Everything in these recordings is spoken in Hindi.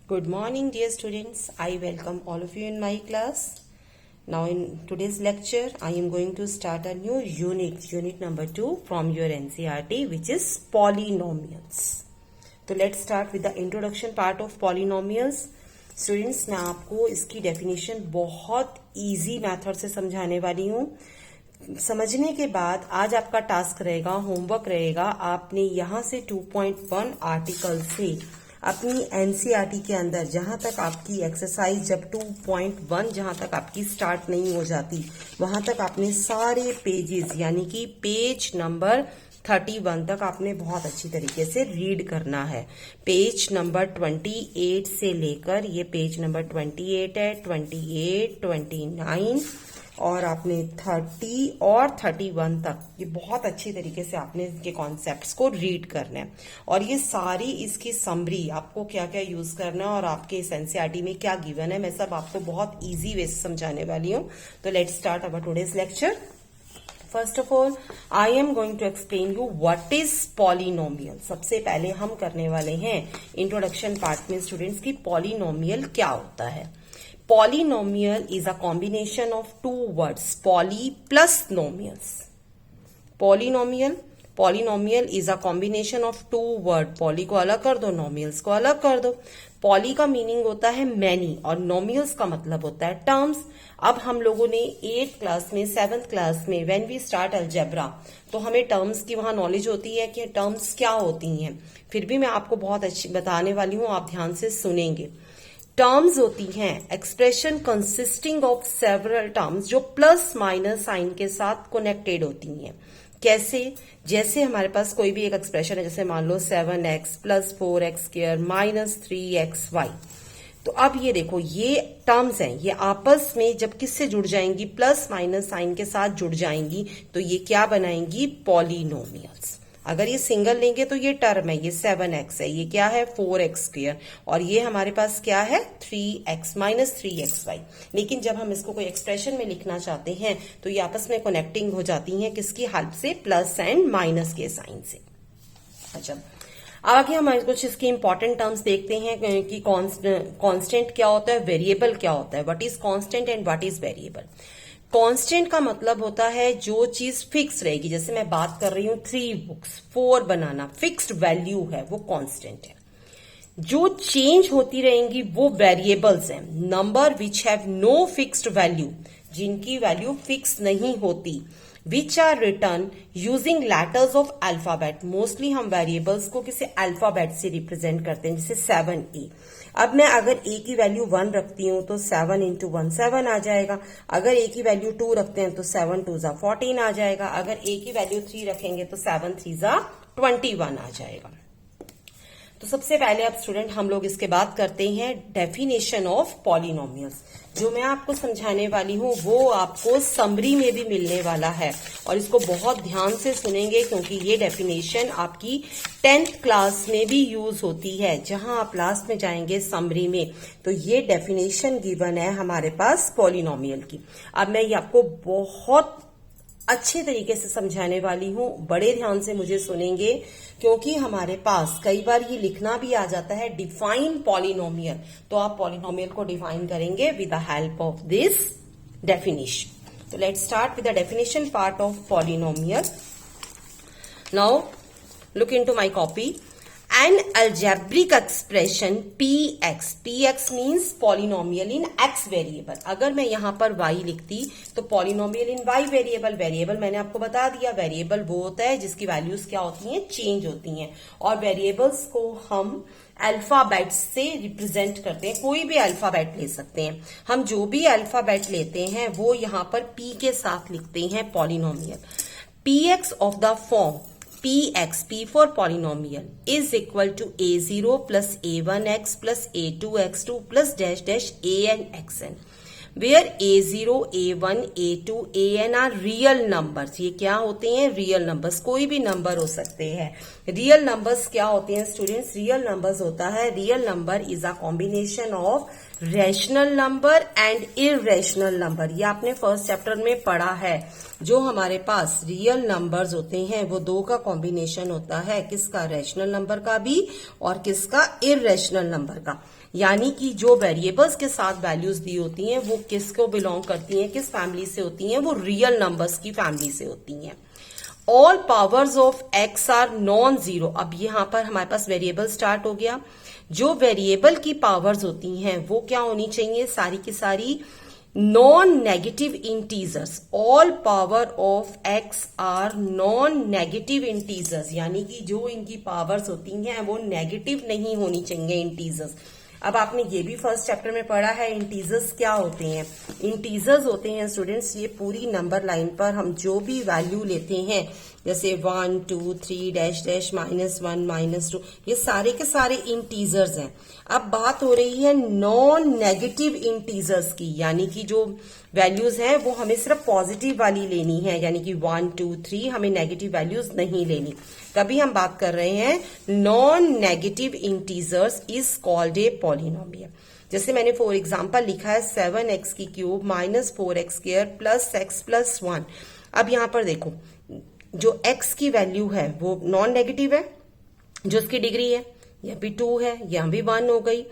Good morning, dear students. I welcome all of you in my class. Now, in today's lecture, I am going to start a new unit number 2 from your NCERT, which is polynomials. So, let's start with the introduction part of polynomials. Students, मैं आपको इसकी definition बहुत easy method से समझाने वाली हूँ. समझने के बाद आज आपका टास्क रहेगा, होमवर्क रहेगा, आपने यहाँ से 2.1 आर्टिकल से अपनी एनसीईआरटी के अंदर जहां तक आपकी एक्सरसाइज जब 2.1 जहां तक आपकी स्टार्ट नहीं हो जाती वहां तक आपने सारे पेजेस यानी कि पेज नंबर 31 तक आपने बहुत अच्छी तरीके से रीड करना है. पेज नंबर 28 से लेकर ये पेज नंबर 28 है, 28, 29 और आपने 30 और 31 तक ये बहुत अच्छी तरीके से आपने इनके कॉन्सेप्ट्स को रीड करना है. और ये सारी इसकी समरी आपको क्या क्या यूज करना है और आपके इस एनसीईआरटी में क्या गिवन है मैं सब आपको बहुत इजी वे से समझाने वाली हूँ. तो let's start our today's lecture. First of all I am going to explain you what is polynomial. सबसे पहले हम करने वाले हैं इंट्रोडक्शन पार्ट में स्टूडेंट्स की पॉलिनोमियल क्या होता है. Polynomial is a combination of two words, poly plus nomials. Polynomial is a combination of two words. Poly को अलग कर दो, nomials को अलग कर दो. Poly का मीनिंग होता है many और nomials का मतलब होता है terms. अब हम लोगों ने 8th क्लास में 7th क्लास में when we start algebra तो हमें टर्म्स की वहां नॉलेज होती है कि टर्म्स क्या होती हैं. फिर भी मैं आपको बहुत अच्छी बताने वाली हूं, आप ध्यान से सुनेंगे. टर्म्स होती हैं expression consisting of several terms जो प्लस माइनस साइन के साथ कनेक्टेड होती हैं. कैसे? जैसे हमारे पास कोई भी एक एक्सप्रेशन है, जैसे मान लो 7x plus 4x square minus 3xy. तो अब ये देखो ये टर्म्स हैं, ये आपस में जब किससे जुड़ जाएंगी, प्लस माइनस साइन के साथ जुड़ जाएंगी तो ये क्या बनाएंगी, पॉलिनोमियल्स. अगर ये सिंगल लेंगे तो ये टर्म है, ये 7x है, ये क्या है 4x स्क्वायर और ये हमारे पास क्या है 3x माइनस 3xy. लेकिन जब हम इसको कोई एक्सप्रेशन में लिखना चाहते हैं तो ये आपस में कनेक्टिंग हो जाती हैं किसकी हेल्प से, प्लस एंड माइनस के साइन से. अच्छा, आगे हम कुछ इसके इंपॉर्टेंट टर्म्स देखते हैं कि कांस्टेंट क्या होता है, वेरिएबल क्या होता है. What is constant and what is variable. Constant का मतलब होता है जो चीज फिक्स रहेगी. जैसे मैं बात कर रही हूं 3 बुक्स 4 बनाना, फिक्स्ड वैल्यू है, वो कांस्टेंट है. जो चेंज होती रहेंगी वो वेरिएबल्स हैं. Number which have no fixed value, जिनकी वैल्यू फिक्स नहीं होती, which are return using letters of alphabet. Mostly हम वेरिएबल्स को किसी अल्फाबेट से रिप्रेजेंट करते हैं, जैसे 7a. अब मैं अगर a की वैल्यू 1 रखती हूं तो 7 इंटू 1 7 आ जाएगा. अगर a की वैल्यू 2 रखते हैं तो 7 2 जा 14 आ जाएगा. अगर a की वैल्यू 3 रखेंगे तो 7 3 जा 21 आ जाएगा. तो सबसे पहले अब स्टूडेंट हम लोग इसके बात करते हैं डेफिनेशन ऑफ पॉलिनोमियल्स. जो मैं आपको समझाने वाली हूं वो आपको समरी में भी मिलने वाला है और इसको बहुत ध्यान से सुनेंगे क्योंकि ये डेफिनेशन आपकी 10th क्लास में भी यूज होती है. जहां आप लास्ट में जाएंगे समरी में तो ये डेफिनेशन गिवन है हमारे पास पॉलिनोमियल की. अब मैं ये आपको बहुत अच्छे तरीके से समझाने वाली हूं, बड़े ध्यान से मुझे सुनेंगे क्योंकि हमारे पास कई बार ये लिखना भी आ जाता है डिफाइन पॉलिनोमियल. तो आप पॉलिनोमियल को डिफाइन करेंगे with the help of this definition. तो let's start with the definition part of polynomial. Now look into my copy. An algebraic expression px means polynomial in x variable. अगर मैं यहां पर y लिखती तो polynomial in y variable. Variable मैंने आपको बता दिया, वेरिएबल वो होता है जिसकी वैल्यूज क्या होती हैं, चेंज होती हैं. और वेरिएबल्स को हम अल्फाबेट से रिप्रेजेंट करते हैं. कोई भी अल्फाबेट ले सकते हैं. हम जो भी अल्फाबेट लेते हैं वो यहां पर p के साथ लिखते हैं polynomial. px of the form px, p for polynomial, is equal to a0 plus a1x plus a2x2 plus dash dash a and xn. Where A0, A1, A2, AN are real numbers. ये क्या होते हैं? Real numbers. कोई भी नंबर हो सकते हैं। रियल नंबर्स क्या होते हैं स्टूडेंट्स? रियल नंबर्स होता है, real number is a combination of rational number and irrational number. ये आपने फर्स्ट चैप्टर में पढ़ा है। जो हमारे पास रियल नंबर्स होते हैं वो दो का कॉम्बिनेशन होता है, किसका? रैशनल नंबर का भी और किसका? इररेशनल नंबर का। यानी कि जो वेरिएबल्स के साथ वैल्यूज दी होती हैं वो किसको बिलोंग करती हैं, किस फैमिली से होती हैं? वो रियल नंबर्स की फैमिली से होती हैं। All powers of x are non zero. अब यहां पर हमारे पास वेरिएबल स्टार्ट हो गया। जो वेरिएबल की पावर्स होती हैं वो क्या होनी चाहिए? सारी की सारी non negative integers. All power of x are non negative integers, यानी कि जो इनकी पावर्स होती हैं वो नेगेटिव नहीं होनी चाहिए, इंटीजर्स। अब आपने ये भी फर्स्ट चैप्टर में पढ़ा है, इंटीजर्स क्या होते हैं? इंटीजर्स होते हैं स्टूडेंट्स, ये पूरी नंबर लाइन पर हम जो भी वैल्यू लेते हैं, जैसे 1, 2, 3 डैश डैश -1 -2, ये सारे के सारे इंटीजर्स हैं। अब बात हो रही है नॉन नेगेटिव इंटीजर्स की, यानी कि जो वैल्यूज हैं वो हमें सिर्फ पॉजिटिव वाली लेनी है, यानी कि 1, 2, 3 हमें नेगेटिव वैल्यूज नहीं लेनी। तभी हम बात कर रहे हैं non negative integers is called a polynomial. जैसे मैंने फॉर एग्जांपल लिखा है 7x की cube -4x square plus x plus 1। अब यहां पर देखो, जो x की वैल्यू है वो नॉन नेगेटिव है, जो उसकी डिग्री है यह भी 2 है, यहां भी 1 हो गई।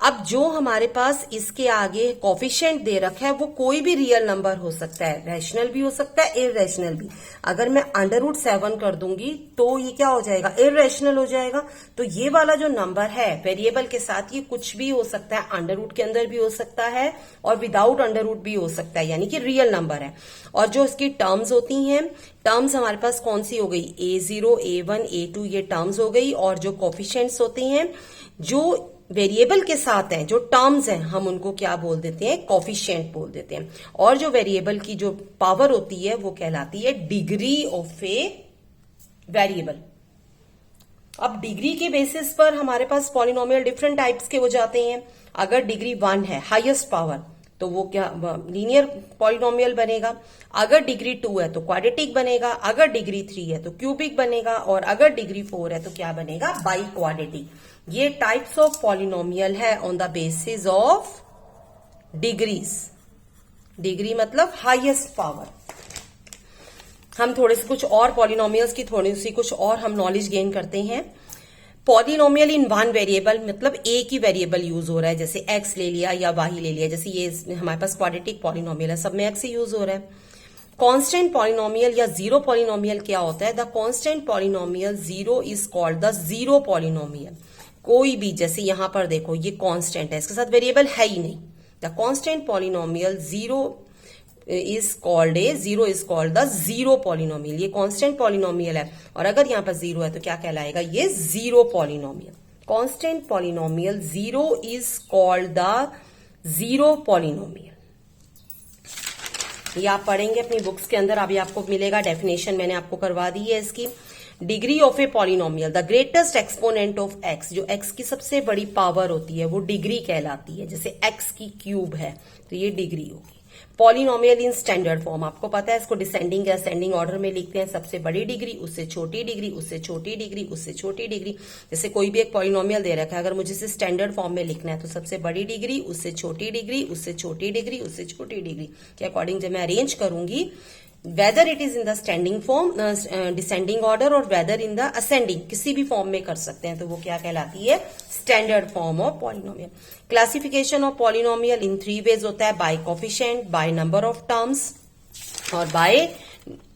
अब जो हमारे पास इसके आगे कोफिशिएंट दे रखा है वो कोई भी रियल नंबर हो सकता है, रैशनल भी हो सकता है, इररेशनल भी। अगर मैं √7 कर दूंगी तो ये क्या हो जाएगा? इररेशनल हो जाएगा। तो ये वाला जो नंबर है वेरिएबल के साथ, ये कुछ भी हो सकता है, अंडर के अंदर भी हो सकता है और विदाउट अंडर भी हो सकता है, यानी कि रियल नंबर है। और जो इसकी टर्म्स होती हैं, टर्म्स हमारे पास कौन सी हो गई? A0, A1, A2 ये टर्म्स हो गई। और जो कोफिशिएंट्स होते हैं जो वेरिएबल के साथ हैं, जो टर्म्स हैं, हम उनको क्या बोल देते हैं? कोफिशिएंट बोल देते हैं। और जो वेरिएबल की जो पावर होती है वो कहलाती है डिग्री ऑफ ए वेरिएबल। अब डिग्री के बेसिस पर हमारे पास पॉलिनोमियल डिफरेंट टाइप्स के हो जाते हैं। अगर डिग्री 1 है, हाईएस्ट पावर, तो वो क्या? लीनियर पॉलिनोमियल बनेगा। अगर डिग्री 2 है तो क्वाड्रेटिक बनेगा। अगर डिग्री 3 है तो क्यूबिक बनेगा। और अगर डिग्री 4 है तो क्या बनेगा? By quadratic. ये टाइप्स ऑफ पॉलिनोमियल है on the basis of degrees. Degree मतलब हाईएस्ट पावर। हम थोड़े से कुछ और पॉलिनोमियल्स की थोड़ी सी कुछ और हम नॉलेज गेन करते हैं। पॉलिनोमियल इन वन वेरिएबल मतलब एक ही वेरिएबल यूज हो रहा है, जैसे x ले लिया या y ले लिया। जैसे ये हमारे पास क्वाड्रेटिक पॉलिनोमियल है, सब में x ही यूज हो रहा है। कांस्टेंट पॉलिनोमियल या जीरो पॉलिनोमियल क्या होता है? The constant polynomial zero is called the zero polynomial. कोई भी, जैसे यहां पर देखो ये कांस्टेंट है, इसके साथ वेरिएबल है ही नहीं। The constant polynomial zero is called the zero polynomial. ये कांस्टेंट पॉलिनोमियल है और अगर यहां पर जीरो है तो क्या कहलाएगा? ये zero polynomial. Constant polynomial zero is called the zero polynomial. ये आप पढ़ेंगे अपनी बुक्स के अंदर, अभी आपको मिलेगा। डेफिनेशन मैंने आपको करवा दी है इसकी। Degree of a polynomial, the greatest exponent of x. जो एक्स की सबसे बड़ी पावर होती है वो डिग्री कहलाती है। जैसे एक्स की क्यूब है तो ये डिग्री होगी। पॉलिनोमियल इन स्टैंडर्ड फॉर्म, आपको पता है इसको डिसेंडिंग या असेंडिंग ऑर्डर में लिखते हैं। सबसे बड़ी डिग्री, उससे छोटी डिग्री, उससे छोटी डिग्री, उससे छोटी डिग्री। जैसे कोई भी एक पॉलिनोमियल दे रखा है, अगर मुझे इसे स्टैंडर्ड फॉर्म में लिखना है तो सबसे बड़ी डिग्री, उससे छोटी डिग्री, उससे छोटी डिग्री, उससे छोटी डिग्री के अकॉर्डिंग जब मैं अरेंज करूंगी, whether it is in the standing form, descending order, और वेदर इन द असेंडिंग, किसी भी फॉर्म में कर सकते हैं, तो वो क्या कहलाती है? Standard form of polynomial. Classification of polynomial in 3 ways होता है, by coefficient, by number of terms और बाय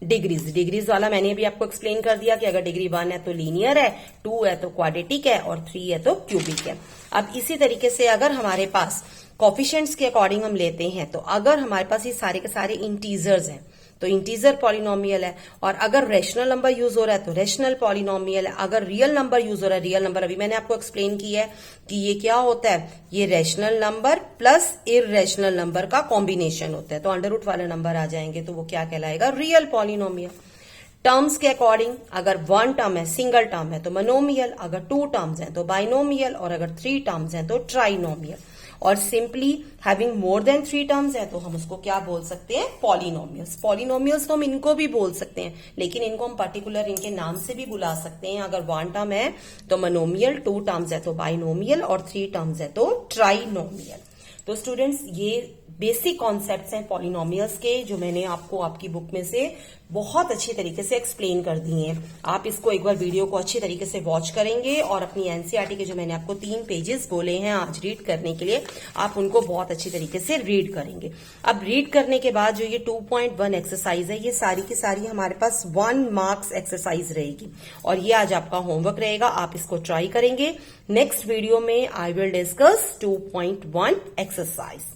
डिग्रीज। डिग्रीज वाला मैंने भी आपको एक्सप्लेन कर दिया कि अगर डिग्री 1 है तो लीनियर है, 2 है तो क्वाड्रेटिक है और 3 है तो क्यूबिक है। अब इसी तरीके से अगर हमारे पास कोफिशिएंट्स के अकॉर्डिंग हम लेते हैं, तो अगर हमारे पास ये सारे के सारे इंटीजर्स हैं तो इंटीजर पॉलिनोमियल है। और अगर रेशनल नंबर यूज हो रहा है तो रेशनल पॉलिनोमियल है। अगर रियल नंबर यूज हो रहा है, रियल नंबर अभी मैंने आपको एक्सप्लेन किया है कि ये क्या होता है, ये rational number plus irrational number का कॉम्बिनेशन होता है। तो अंडर रूट वाले नंबर आ जाएंगे तो वो क्या कहलाएगा? Real polynomial. टर्म्स के अकॉर्डिंग अगर 1 टर्म है, सिंगल टर्म है तो मोनोमियल, अगर 2 टर्म्स हैं तो बाइनोमियल, और अगर 3 टर्म्स हैं तो ट्राइनोमियल। और simply having more than 3 terms है तो हम उसको क्या बोल सकते हैं, पॉलिनोमियल्स। पॉलिनोमियल्स तो हम इनको भी बोल सकते हैं, लेकिन इनको हम पर्टिकुलर इनके नाम से भी बुला सकते हैं। अगर 1 टर्म है तो मोनोमियल, 2 टर्म्स है तो बाइनोमियल और 3 टर्म्स है तो ट्राइनोमियल। तो स्टूडेंट्स ये बेसिक कॉन्सेप्ट्स हैं पॉलिनोमियल्स के, जो मैंने आपको आपकी बुक में से बहुत अच्छी तरीके से एक्सप्लेन कर दिए हैं। आप इसको एक बार वीडियो को अच्छी तरीके से वॉच करेंगे और अपनी एनसीईआरटी के जो मैंने आपको 3 पेजेस बोले हैं आज रीड करने के लिए, आप उनको बहुत अच्छी तरीके से रीड करेंगे। अब रीड करने के बाद जो ये 2.1 एक्सरसाइज है, ये सारी की सारी हमारे पास 1 मार्क्स एक्सरसाइज रहेगी और ये आज आपका होमवर्क रहेगा। आप इसको ट्राई करेंगे। नेक्स्ट वीडियो में आई विल डिस्कस 2.1 एक्सरसाइज।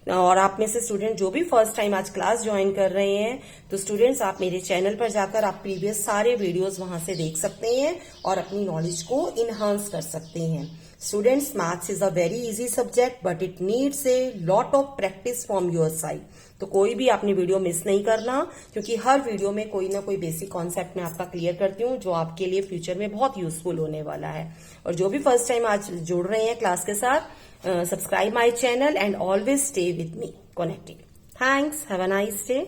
और आप में से स्टूडेंट जो भी फर्स्ट टाइम आज क्लास ज्वाइन कर रहे हैं, तो स्टूडेंट्स आप मेरे चैनल पर जाकर आप प्रीवियस सारे वीडियोस वहां से देख सकते हैं और अपनी नॉलेज को इनहांस कर सकते हैं। Students, maths is a very easy subject but it needs a lot of practice from your side. तो कोई भी आपने वीडियो मिस नहीं करना, क्योंकि हर वीडियो में कोई ना कोई बेसिक कॉन्सेप्ट मैं आपका क्लियर करती हूँ जो आपके लिए फ्यूचर में बहुत यूजफुल होने वाला है। और जो भी फर्स्ट टाइम आज जुड़ रहे हैं क्लास के साथ, subscribe my channel and always stay with me connected. Thanks. Have a nice day.